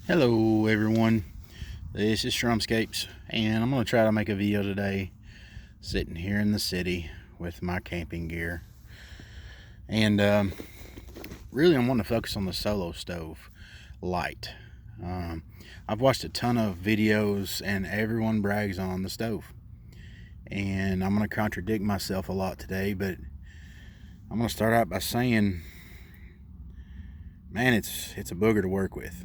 Hello everyone, this is Strumscapes, and I'm going to try to make a video today sitting here in the city with my camping gear. And really I'm wanting to focus on the Solo Stove Lite. I've watched a ton of videos and everyone brags on the stove. And I'm going to contradict myself a lot today, but I'm going to start out by saying, man, it's a booger to work with.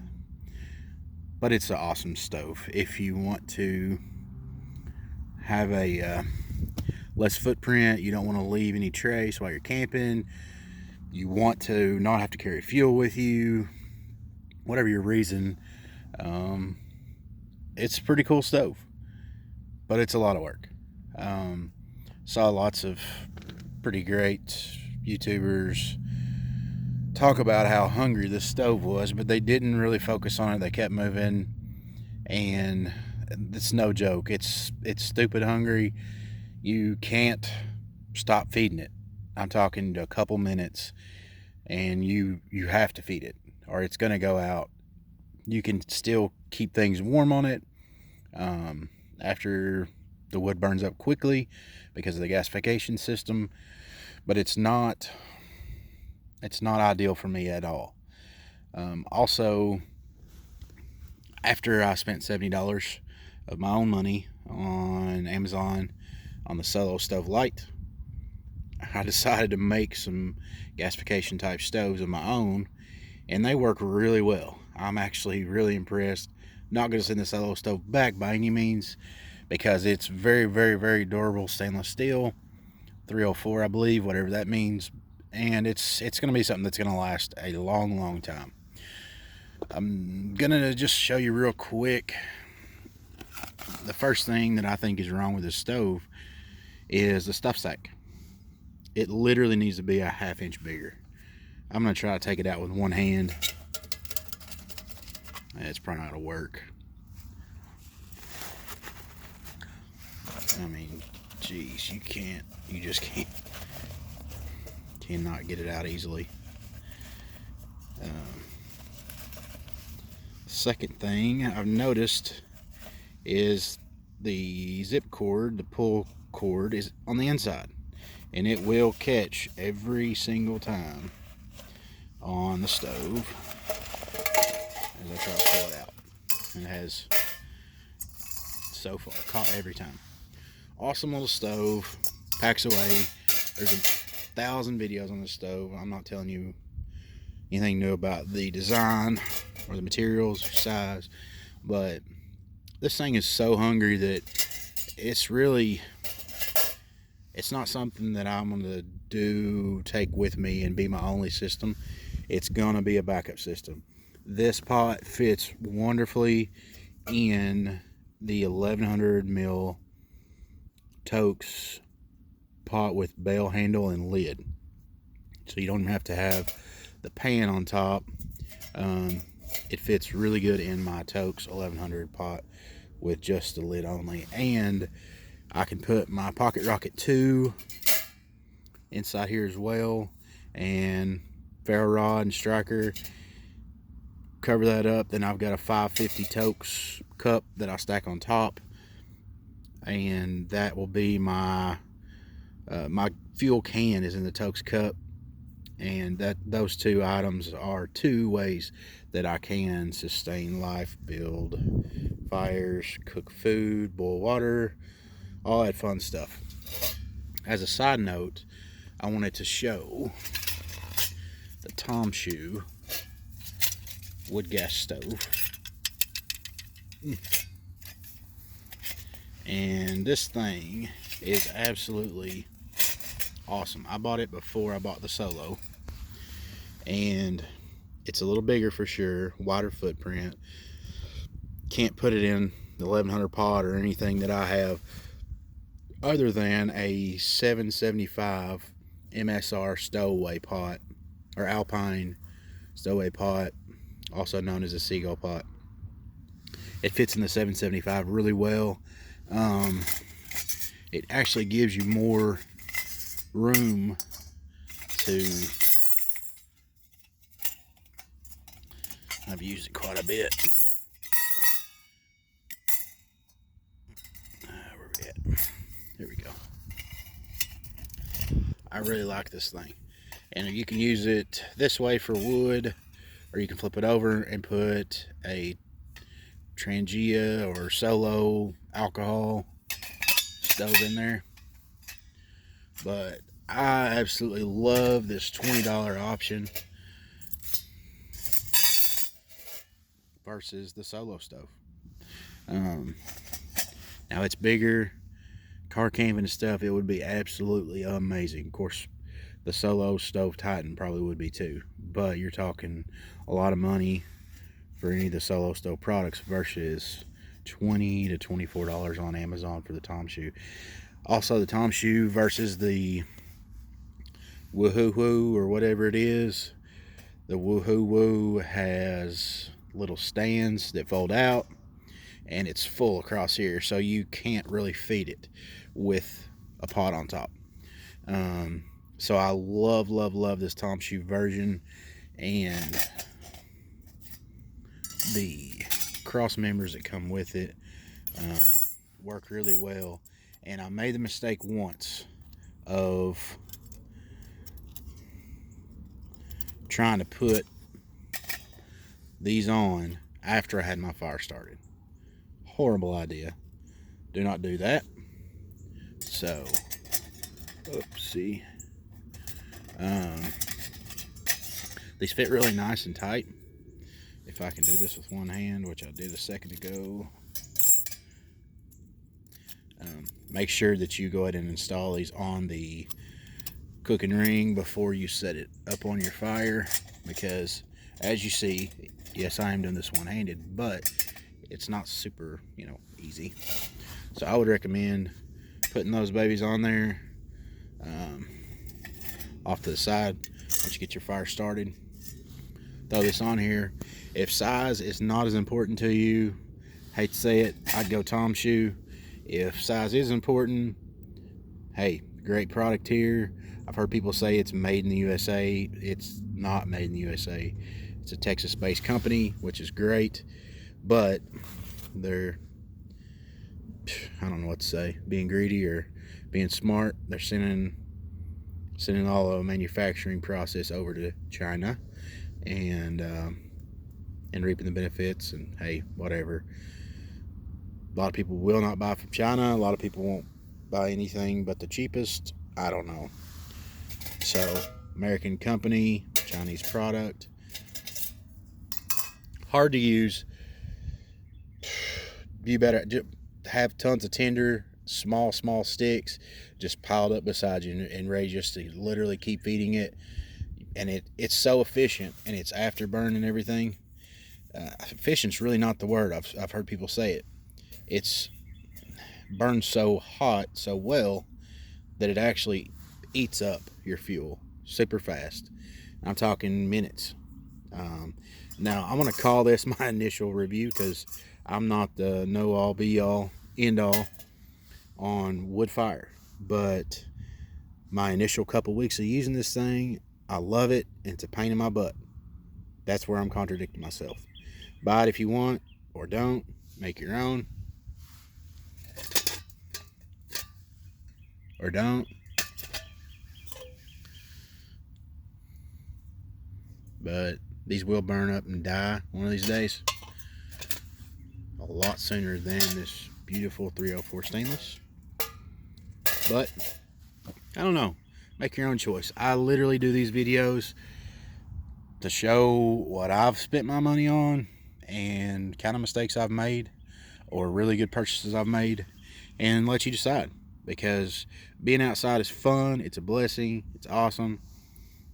But it's an awesome stove if you want to have a less footprint. You don't want to leave any trace while you're camping. You want to not have to carry fuel with you. Whatever your reason, it's a pretty cool stove, but it's a lot of work. Saw lots of pretty great YouTubers talk about how hungry this stove was, but they didn't really focus on it. They kept moving, and it's no joke. It's stupid hungry. You can't stop feeding it. I'm talking a couple minutes, and you have to feed it, or it's going to go out. You can still keep things warm on it after the wood burns up quickly because of the gasification system, but it's not ideal for me at all. Also, after I spent $70 of my own money on Amazon on the Solo Stove Lite, I decided to make some gasification type stoves of my own, and they work really well. I'm actually really impressed. Not going to send the Solo Stove back by any means because it's very, very, very durable stainless steel, 304 I believe, whatever that means. And it's going to be something that's going to last a long time. I'm going to just show you real quick. The first thing that I think is wrong with this stove is the stuff sack. It literally needs to be a ½ inch bigger. I'm going to try to take it out with one hand. It's probably not going to work. I mean, geez, you just cannot get it out easily. Second thing I've noticed is the zip cord, the pull cord, is on the inside, and it will catch every single time on the stove as I try to pull it out, and it has so far caught every time. Awesome little stove, packs away. There's 1,000 videos on this stove. I'm not telling you anything new about the design or the materials or size, but this thing is so hungry that it's not something that I'm going to take with me and be my only system. It's going to be a backup system. This pot fits wonderfully in the 1100 mil Toaks pot with bell handle and lid, so you don't have to have the pan on top. It fits really good in my Toaks 1100 pot with just the lid only, and I can put my Pocket Rocket 2 inside here as well, and ferro rod and striker, cover that up. Then I've got a 550 Toaks cup that I stack on top, and that will be my my fuel can is in the Toaks cup, and those two items are two ways that I can sustain life, build fires, cook food, boil water, all that fun stuff. As a side note, I wanted to show the Tomshoo Woodgas stove. And this thing is absolutely awesome. I bought it before I bought the Solo, and it's a little bigger for sure, wider footprint. Can't put it in the 1100 pot or anything that I have other than a 775 MSR stowaway pot, or Alpine stowaway pot, also known as a Seagull pot. It fits in the 775 really well. It actually gives you more room to, I've used it quite a bit, I really like this thing. And you can use it this way for wood, or you can flip it over and put a Trangia or Solo alcohol stove in there. But I absolutely love this $20 option versus the Solo stove. Now it's bigger, car camping and stuff, it would be absolutely amazing. Of course, the Solo Stove Titan probably would be too, but you're talking a lot of money for any of the Solo Stove products versus $20 to $24 on Amazon for the Tomshoo. Also, the Tomshoo versus the Woohoo or whatever it is. The Woohoo has little stands that fold out, and it's full across here, so you can't really feed it with a pot on top. So I love this Tomshoo version, and the cross members that come with it work really well. And I made the mistake once of trying to put these on after I had my fire started. Horrible idea. Do not do that. So, oopsie. These fit really nice and tight. If I can do this with one hand, which I did a second ago. Make sure that you go ahead and install these on the cooking ring before you set it up on your fire, because as you see, yes, I am doing this one-handed, but it's not super, easy. So I would recommend putting those babies on there off to the side once you get your fire started. Throw this on here. If size is not as important to you, hate to say it, I'd go Tomshoo. If size is important, hey, great product here. I've heard people say it's made in the USA. It's not made in the USA. It's a Texas-based company, which is great, but they're, I don't know what to say, being greedy or being smart. They're sending all the manufacturing process over to China, and reaping the benefits. And hey, whatever. A lot of people will not buy from China. A lot of people won't buy anything but the cheapest. I don't know. So, American company, Chinese product. Hard to use. You better have tons of tinder, small sticks just piled up beside you and ready just to literally keep feeding it. And it's so efficient, and it's afterburn and everything. Efficient's really not the word. I've heard people say it. It's burns so hot, so well, that it actually eats up your fuel super fast. I'm talking minutes. Now, I'm going to call this my initial review because I'm not the know-all, be-all, end-all on wood fire. But my initial couple weeks of using this thing, I love it, and it's a pain in my butt. That's where I'm contradicting myself. Buy it if you want, or don't. Make your own. Or don't. But these will burn up and die one of these days. A lot sooner than this beautiful 304 stainless. But, I don't know. Make your own choice. I literally do these videos to show what I've spent my money on and kind of mistakes I've made or really good purchases I've made, and let you decide. Because being outside is fun, it's a blessing, it's awesome,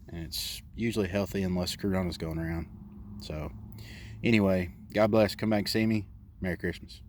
and it's usually healthy unless Corona's going around. So, anyway, God bless. Come back and see me. Merry Christmas.